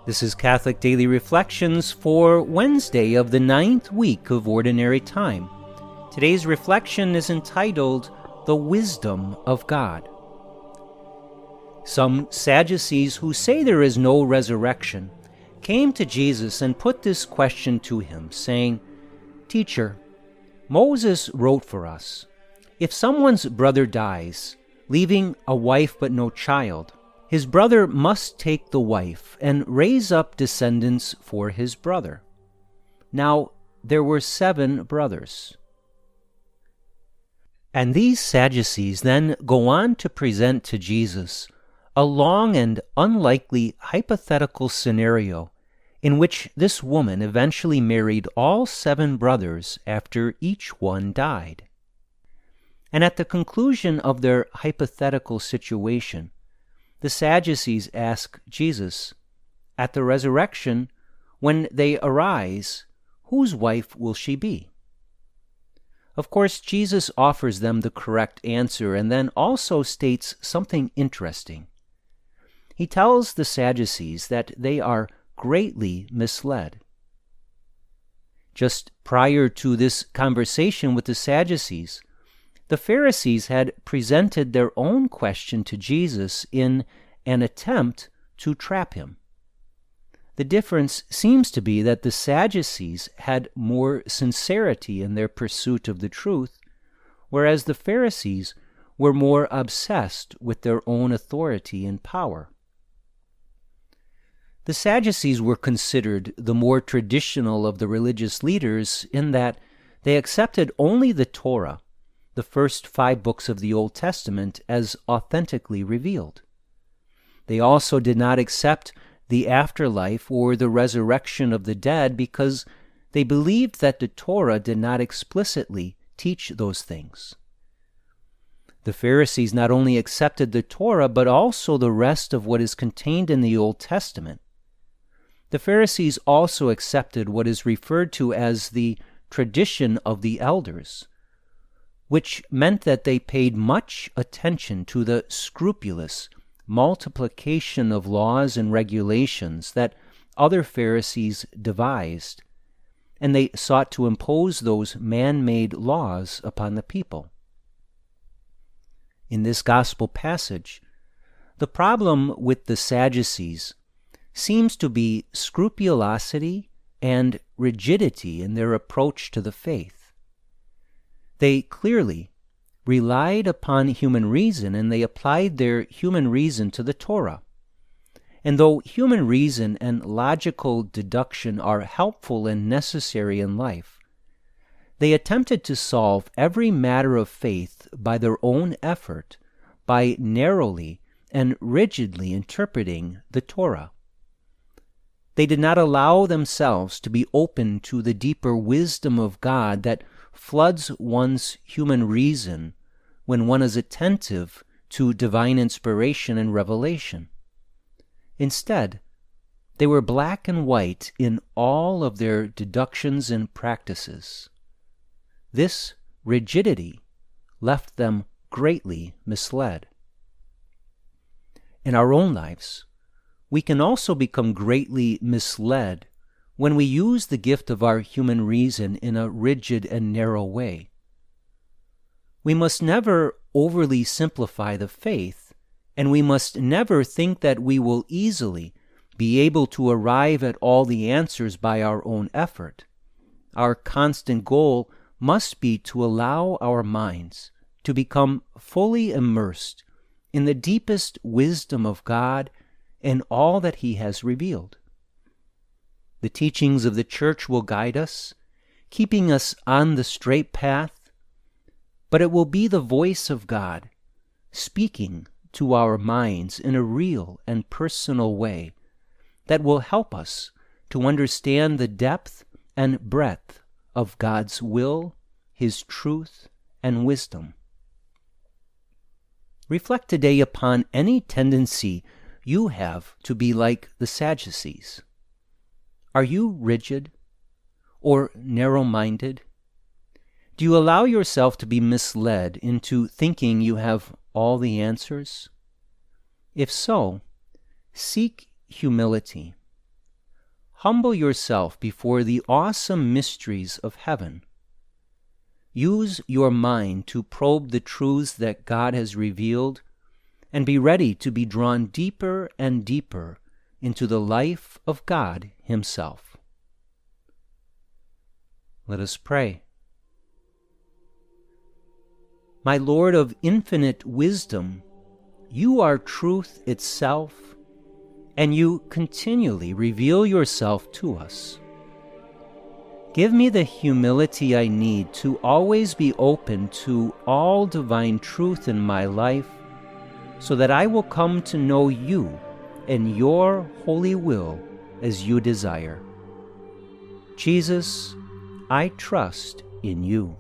This is Catholic Daily Reflections for Wednesday of the 9th week of Ordinary Time. Today's reflection is entitled, The Wisdom of God. Some Sadducees who say there is no resurrection came to Jesus and put this question to him, saying, "Teacher, Moses wrote for us, if someone's brother dies, leaving a wife but no child, his brother must take the wife and raise up descendants for his brother. Now there were 7 brothers." And these Sadducees then go on to present to Jesus a long and unlikely hypothetical scenario in which this woman eventually married all 7 brothers after each one died. And at the conclusion of their hypothetical situation, the Sadducees ask Jesus, at the resurrection, when they arise, whose wife will she be? Of course, Jesus offers them the correct answer and then also states something interesting. He tells the Sadducees that they are greatly misled. Just prior to this conversation with the Sadducees, the Pharisees had presented their own question to Jesus in an attempt to trap him. The difference seems to be that the Sadducees had more sincerity in their pursuit of the truth, whereas the Pharisees were more obsessed with their own authority and power. The Sadducees were considered the more traditional of the religious leaders in that they accepted only the Torah, the first 5 books of the Old Testament, as authentically revealed. They also did not accept the afterlife or the resurrection of the dead because they believed that the Torah did not explicitly teach those things. The Pharisees not only accepted the Torah, but also the rest of what is contained in the Old Testament. The Pharisees also accepted what is referred to as the tradition of the elders, which meant that they paid much attention to the scrupulous multiplication of laws and regulations that other Pharisees devised, and they sought to impose those man-made laws upon the people. In this gospel passage, the problem with the Sadducees seems to be scrupulosity and rigidity in their approach to the faith. They clearly relied upon human reason, and they applied their human reason to the Torah. And though human reason and logical deduction are helpful and necessary in life, they attempted to solve every matter of faith by their own effort, by narrowly and rigidly interpreting the Torah. They did not allow themselves to be open to the deeper wisdom of God that floods one's human reason when one is attentive to divine inspiration and revelation. Instead, they were black and white in all of their deductions and practices. This rigidity left them greatly misled. In our own lives, we can also become greatly misled when we use the gift of our human reason in a rigid and narrow way. We must never overly simplify the faith, and we must never think that we will easily be able to arrive at all the answers by our own effort. Our constant goal must be to allow our minds to become fully immersed in the deepest wisdom of God and all that He has revealed. The teachings of the Church will guide us, keeping us on the straight path, but it will be the voice of God speaking to our minds in a real and personal way that will help us to understand the depth and breadth of God's will, His truth, and wisdom. Reflect today upon any tendency you have to be like the Sadducees. Are you rigid or narrow-minded? Do you allow yourself to be misled into thinking you have all the answers? If so, seek humility humble yourself before the awesome mysteries of heaven. Use your mind to probe the truths that God has revealed, and be ready to be drawn deeper and deeper into the life of God Himself. Let us pray. My Lord of infinite wisdom, you are truth itself, and you continually reveal yourself to us. Give me the humility I need to always be open to all divine truth in my life, so that I will come to know you and your holy will as you desire. Jesus, I trust in you.